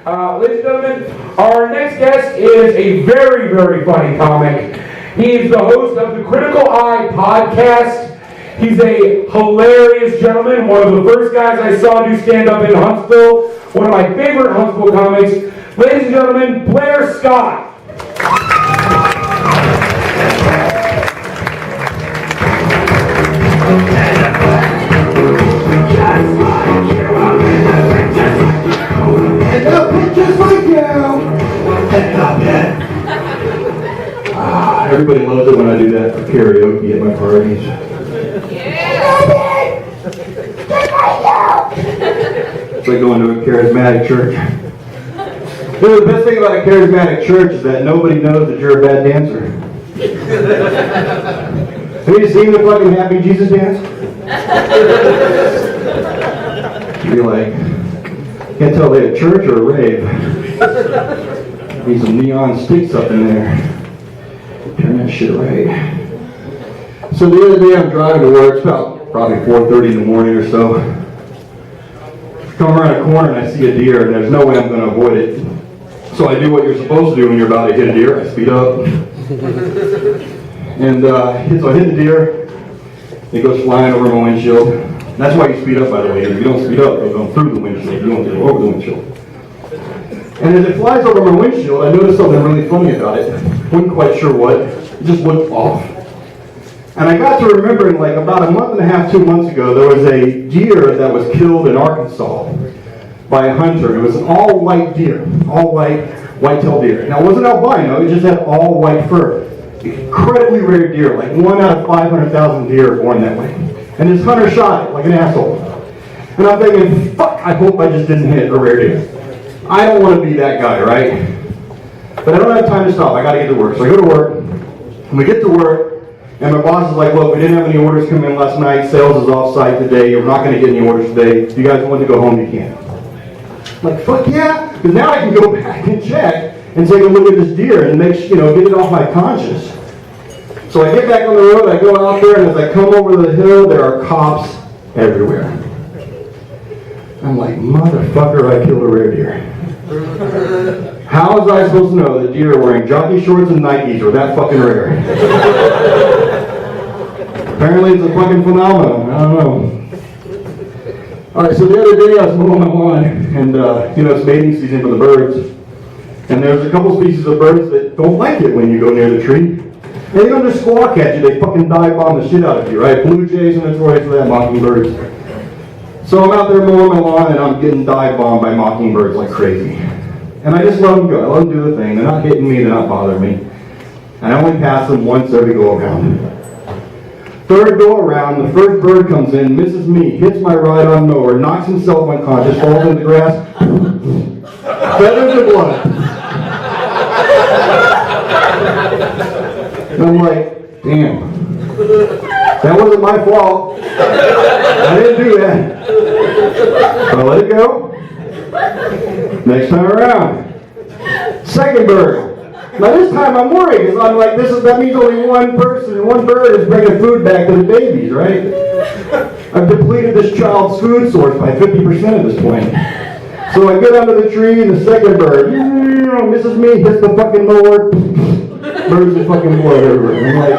Ladies and gentlemen, our next guest is a very, very funny comic. He is the host of the Critical Eye podcast. He's a hilarious gentleman, one of the first guys I saw do stand-up in Huntsville, one of my favorite Huntsville comics. Ladies and gentlemen, Blair Scott. Everybody loves it when I do that for karaoke at my parties. It's like going to a charismatic church. You know, the best thing about a charismatic church is that nobody knows that you're a bad dancer. Have you seen the fucking Happy Jesus dance? You're like, can't tell if they had church or a rave. Need some neon sticks up in there. Turn that shit right. So the other day I'm driving to work, it's about probably 4:30 in the morning or so. Come around a corner and I see a deer and there's no way I'm going to avoid it. So I do what you're supposed to do when you're about to hit a deer. I speed up. And so I hit the deer. It goes flying over my windshield. That's why you speed up, by the way. If you don't speed up, it'll go through the windshield. You don't go over the windshield. And as it flies over my windshield, I noticed something really funny about it. Wasn't quite sure what. It just looked off. And I got to remembering, like about a month and a half, 2 months ago, there was a deer that was killed in Arkansas by a hunter. It was an all-white deer, all-white, white-tailed deer. Now, it wasn't albino, it just had all-white fur. Incredibly rare deer, like 1 out of 500,000 deer are born that way. And this hunter shot it like an asshole. And I'm thinking, fuck, I hope I just didn't hit a rare deer. I don't want to be that guy, right? But I don't have time to stop. I got to get to work. So I go to work, and we get to work, and my boss is like, look, we didn't have any orders come in last night. Sales is off-site today. We're not going to get any orders today. If you guys want to go home, you can. I'm like, fuck yeah, because now I can go back and check and take a look at this deer and make, get it off my conscience. So I get back on the road, I go out there, and as I come over the hill, there are cops everywhere. I'm like, motherfucker, I killed a rare deer. How was I supposed to know that deer wearing jockey shorts and Nikes were that fucking rare? Apparently it's a fucking phenomenon. I don't know. Alright, so the other day I was mowing my lawn, and it's mating season for the birds. And there's a couple species of birds that don't like it when you go near the tree. And they don't just squawk at you, they fucking dive bomb the shit out of you, right? Blue jays are notorious for that, mockingbirds. So I'm out there mowing my lawn and I'm getting dive bombed by mockingbirds like crazy. And I just let them go. I let them do the thing. They're not hitting me, they're not bothering me. And I only pass them once every go around. Third go around, the first bird comes in, misses me, hits my ride-on mower, knocks himself unconscious, falls in the grass, feathers and blood. And I'm like, damn. That wasn't my fault. I didn't do that. So I let it go. Next time around. Second bird. Now this time I'm worried because I'm like, that means only one bird is bringing food back to the babies, right? I've depleted this child's food source by 50% at this point. So I get under the tree and the second bird misses me, hits the fucking mower, birds and fucking blood everywhere. I'm like,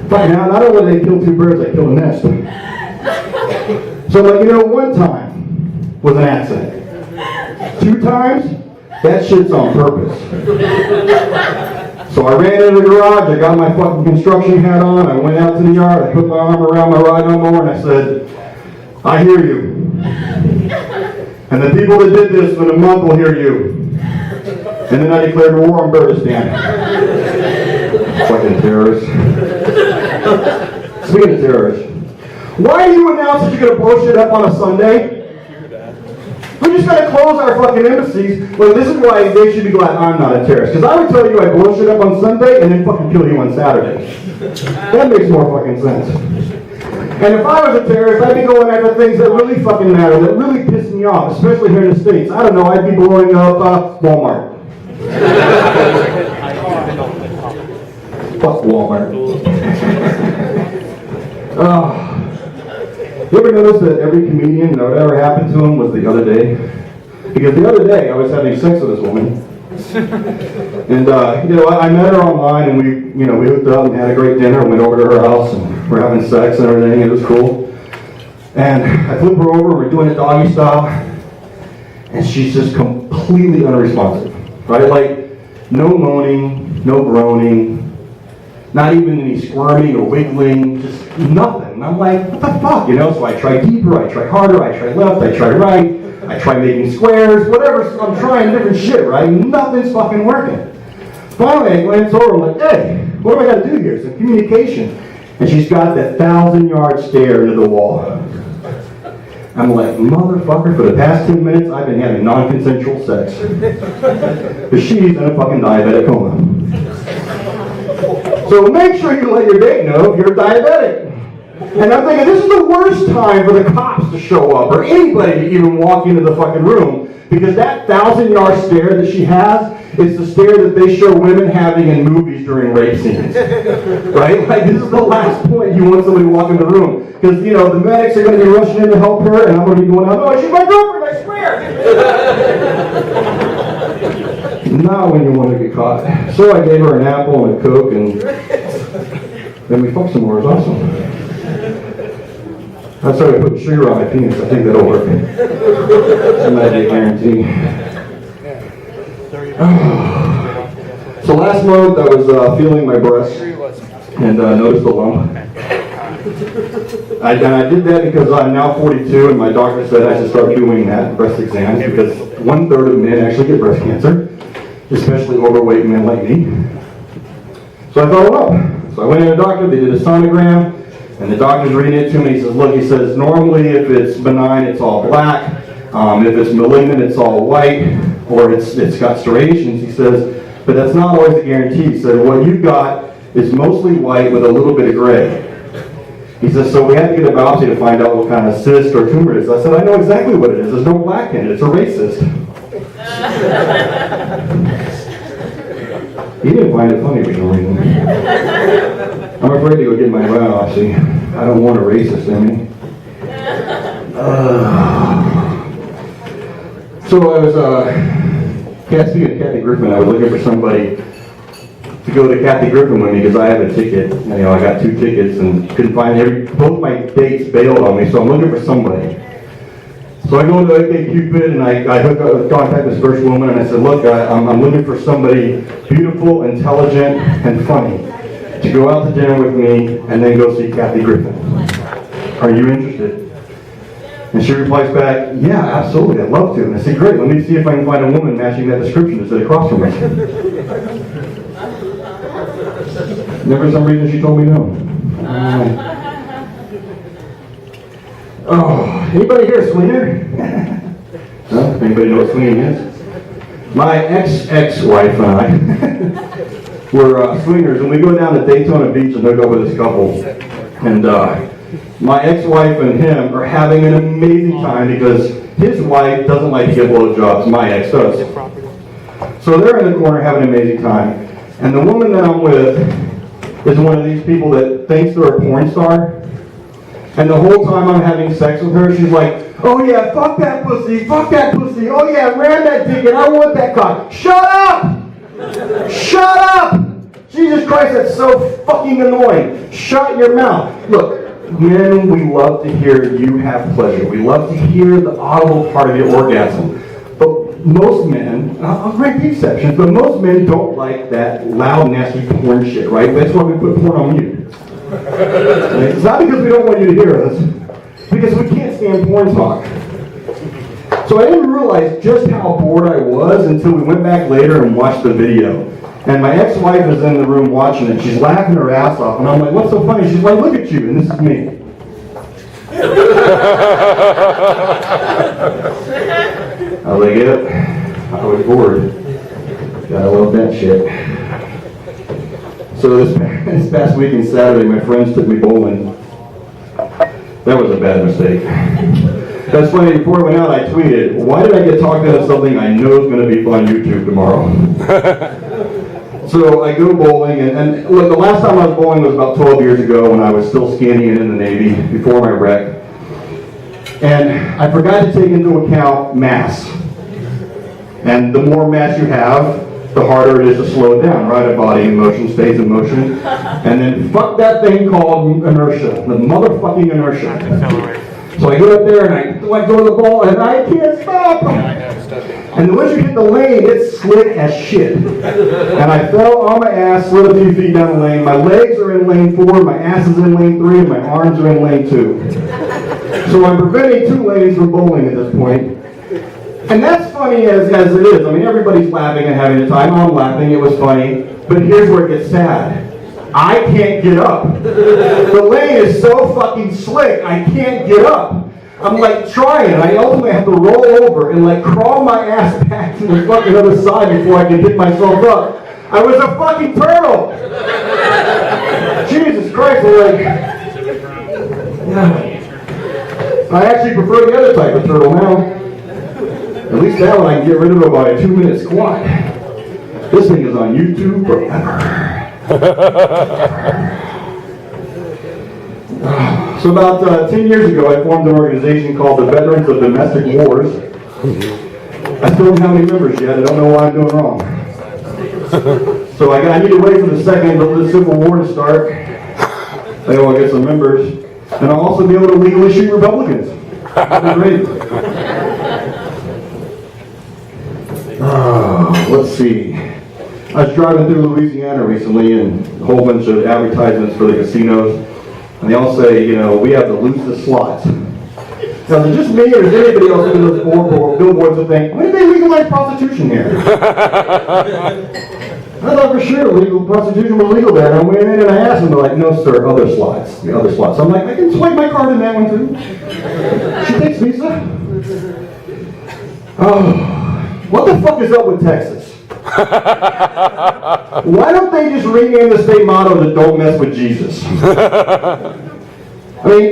fuck now, not only did they kill two birds, I killed a nest. So I'm like, one time was an accident. 2 times, that shit's on purpose. So I ran into the garage, I got my fucking construction hat on, I went out to the yard, I put my arm around my ride-on mower and I said, I hear you. And the people that did this in a month will hear you. And then I declared war on Birdistan. Fucking terrorists. Speaking of terrorists, why do you announce that you're going to blow shit up on a Sunday? We're just going to close our fucking embassies. Well, this is why they should be glad I'm not a terrorist. Because I would tell you I'd blow shit up on Sunday and then fucking kill you on Saturday. That makes more fucking sense. And if I was a terrorist, I'd be going after things that really fucking matter, that really piss me off, especially here in the States. I don't know, I'd be blowing up Walmart. Fuck Walmart. You ever notice that every comedian, whatever happened to him was the other day? Because the other day I was having sex with this woman. And I met her online, and we hooked up and had a great dinner, went over to her house, and we're having sex and everything. It was cool. And I flip her over, we're doing it doggy style, and she's just completely unresponsive, right? Like, no moaning, no groaning, not even any squirming or wiggling, just nothing. And I'm like, what the fuck, So I try deeper, I try harder, I try left, I try right, I try making squares, whatever, I'm trying different shit, right? Nothing's fucking working. Finally, I glance over, I'm like, hey, what do I gotta do here? Some communication. And she's got that 1,000-yard stare into the wall. I'm like, motherfucker, for the past 10 minutes, I've been having non-consensual sex. Because she's in a fucking diabetic coma. So make sure you let your date know if you're diabetic. And I'm thinking, this is the worst time for the cops to show up, or anybody to even walk into the fucking room, because that 1,000-yard stare that she has is the stare that they show women having in movies during rape scenes. Right? Like, this is the last point you want somebody to walk in the room. Because, the medics are going to be rushing in to help her, and I'm going to be going, oh, she's my girlfriend, I swear! Not when you want to get caught. So I gave her an apple and a Coke, and then we fucked some more. It was awesome. I started putting sugar on my penis. I think that'll work. That might be a guarantee. So last month I was feeling my breast and noticed a lump. I did that because I'm now 42 and my doctor said I should start doing that, breast exams, because 1/3 of men actually get breast cancer, especially overweight men like me. So I thought, well, so I went to the doctor, they did a sonogram, and the doctor's reading it to me. He says, look, normally if it's benign, it's all black. If it's malignant, it's all white, or it's got striations. He says, but that's not always a guarantee. He said, what you got is mostly white with a little bit of gray. He says, so we had to get a biopsy to find out what kind of cyst or tumor it is. I said, I know exactly what it is. There's no black in it. It's a racist. He didn't find it funny for some reason. I'm afraid to go get my biopsy. I don't want a racist in me. So I was, Cassie and Kathy Griffin, I was looking for somebody to go to Kathy Griffin with me because I have a ticket. I got 2 tickets and couldn't find both my dates bailed on me, so I'm looking for somebody. So I go to OkCupid and I hook up, contact this first woman, and I said, look, I'm looking for somebody beautiful, intelligent, and funny to go out to dinner with me and then go see Kathy Griffin. Are you interested? And she replies back, yeah, absolutely, I'd love to. And I said, great, let me see if I can find a woman matching that description to sit across from me. Never for some reason she told me no. Anybody here a swinger? No? Anybody know what swinging is? My ex-wife and I were swingers, and we go down to Daytona Beach and hook up with this couple. And my ex-wife and him are having an amazing time because his wife doesn't like to give blowjobs. My ex does. So they're in the corner having an amazing time. And the woman that I'm with is one of these people that thinks they're a porn star. And the whole time I'm having sex with her, she's like, oh yeah, fuck that pussy, oh yeah, ram that dick and I want that cock. Shut up! Shut up! Jesus Christ, that's so fucking annoying. Shut your mouth. Look, men, we love to hear you have pleasure. We love to hear the audible part of your orgasm. But most men, I'll grant the exceptions, but most men don't like that loud, nasty porn shit, right? That's why we put porn on mute. It's not because we don't want you to hear us, because we can't stand porn talk. So I didn't realize just how bored I was until we went back later and watched the video. And my ex-wife is in the room watching it. She's laughing her ass off. And I'm like, what's so funny? She's like, look at you. And this is me. I was like, yep. I was bored. Gotta love that shit. So this past weekend, Saturday, my friends took me bowling. That was a bad mistake. That's funny, before I went out, I tweeted, why did I get talked into something I know is going to be on YouTube tomorrow? So I go bowling, and look, the last time I was bowling was about 12 years ago when I was still skinny and in the Navy, before my wreck. And I forgot to take into account mass. And the more mass you have, the harder it is to slow it down, right? A body in motion stays in motion. And then fuck that thing called inertia, the motherfucking inertia. So I get up there and I go to the ball and I can't stop. And once you hit the lane, it's slick as shit. And I fell on my ass, slid a few feet down the lane. My legs are in lane 4, my ass is in lane 3, and my arms are in lane 2. So I'm preventing 2 lanes from bowling at this point. And that's funny as it is. I mean, everybody's laughing and having a time. I'm laughing, it was funny. But here's where it gets sad. I can't get up. The lane is so fucking slick, I can't get up. I'm like trying, I ultimately have to roll over and like crawl my ass back to the fucking other side before I can get myself up. I was a fucking turtle! Jesus Christ, I'm like... Yeah. I actually prefer the other type of turtle now. At least that one I can get rid of it by a 2-minute squat. This thing is on YouTube forever. So about 10 years ago, I formed an organization called the Veterans of Domestic Wars. I still don't have any members yet. I don't know what I'm doing wrong. So I need to wait for the second of the Civil War to start. Then I'll get some members. And I'll also be able to legally shoot Republicans. That'd be great. Let's see. I was driving through Louisiana recently and a whole bunch of advertisements for the casinos. And they all say, you know, we have the loosest slots. Now, is it just me or is anybody else in those billboards that think, when did they legalize prostitution here? I thought for sure prostitution was legal there. And I went in and I asked them, they're like, no sir, other slots. The other slots. So I'm like, I can swipe my card in that one too. She takes Visa. Oh, what the fuck is up with Texas? Why don't they just rename the state motto to "Don't mess with Jesus"? I mean,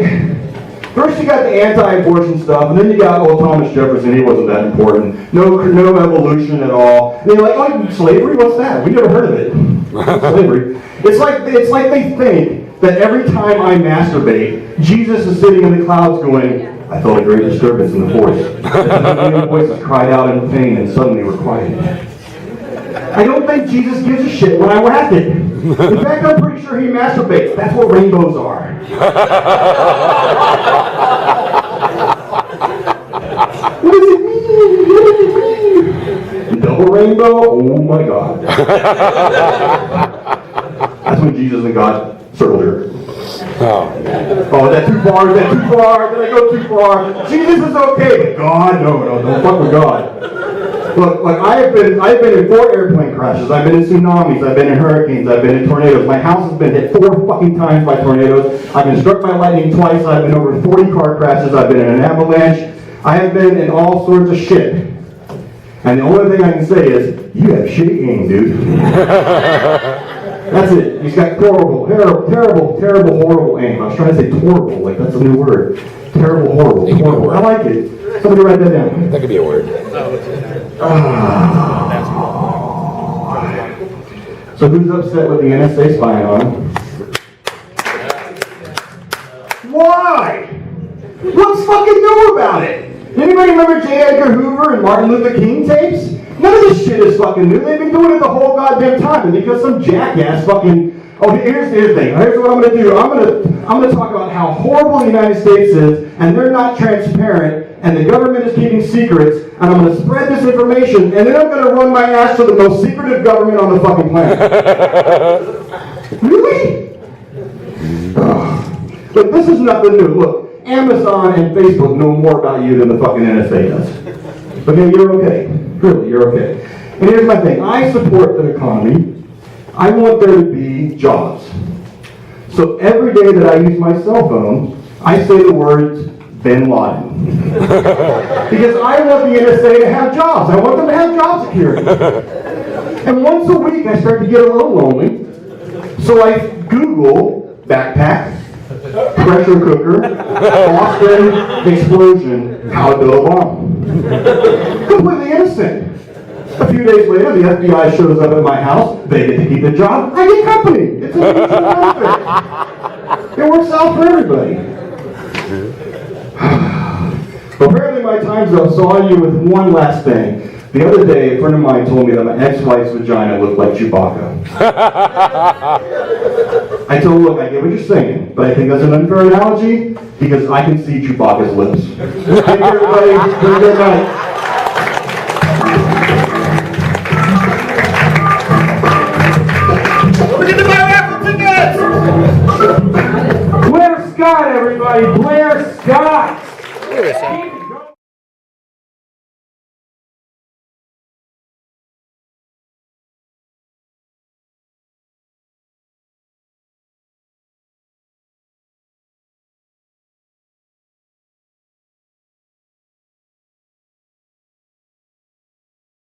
first you got the anti-abortion stuff, and then you got Thomas Jefferson. He wasn't that important. No evolution at all. And you're like, oh, slavery? What's that? We never heard of it. Slavery. It's like they think that every time I masturbate, Jesus is sitting in the clouds going, I felt a great disturbance in the force. The voices cried out in pain and suddenly were quiet. I don't think Jesus gives a shit when I whack it. In fact, I'm pretty sure he masturbates. That's what rainbows are. What does it mean? What does it mean? Double rainbow? Oh my God. That's when Jesus and God circled her. Oh, is that too far? Is that too far? Did I go too far? Jesus is okay, but God, no, don't fuck with God. Look, I've been in 4 airplane crashes. I've been in tsunamis. I've been in hurricanes. I've been in tornadoes. My house has been hit 4 fucking times by tornadoes. I've been struck by lightning twice. I've been over 40 car crashes. I've been in an avalanche. I have been in all sorts of shit. And the only thing I can say is, you have shitty aim, dude. That's it. He's got terrible, horrible aim. I was trying to say torrible, like that's a new word. Terrible, horrible. I like it. Somebody write that down. That could be a word. So who's upset with the NSA spying on him? Why? What's fucking new about it? Anybody remember J. Edgar Hoover and Martin Luther King tapes? None of this shit is fucking new. They've been doing it the whole goddamn time. And because some jackass fucking... Oh, here's the thing. Here's what I'm going to do. I'm going to talk about how horrible the United States is, and they're not transparent, and the government is keeping secrets, and I'm going to spread this information, and then I'm going to run my ass to the most secretive government on the fucking planet. Really? Look, this is nothing new. Look, Amazon and Facebook know more about you than the fucking NSA does. Okay, you're okay. Really, you're okay. And here's my thing. I support the economy. I want there to be jobs. So every day that I use my cell phone, I say the words Bin Laden. Because I want the NSA to have jobs. I want them to have job security. And once a week I start to get a little lonely. So I Google backpack, pressure cooker, Boston explosion, how to build a bomb. Completely innocent. A few days later, the FBI shows up at my house. They get to keep the job. I get company. It's a mutual benefit. It works out for everybody. Apparently my time's up, so I'll end you with one last thing. The other day, a friend of mine told me that my ex-wife's vagina looked like Chewbacca. I told him, look, I get what you're saying, but I think that's an unfair analogy because I can see Chewbacca's lips. Thank you, everybody. Have a good night. Look at the raffle tickets! Blair Scott, everybody! Blair Scott! Wait a second.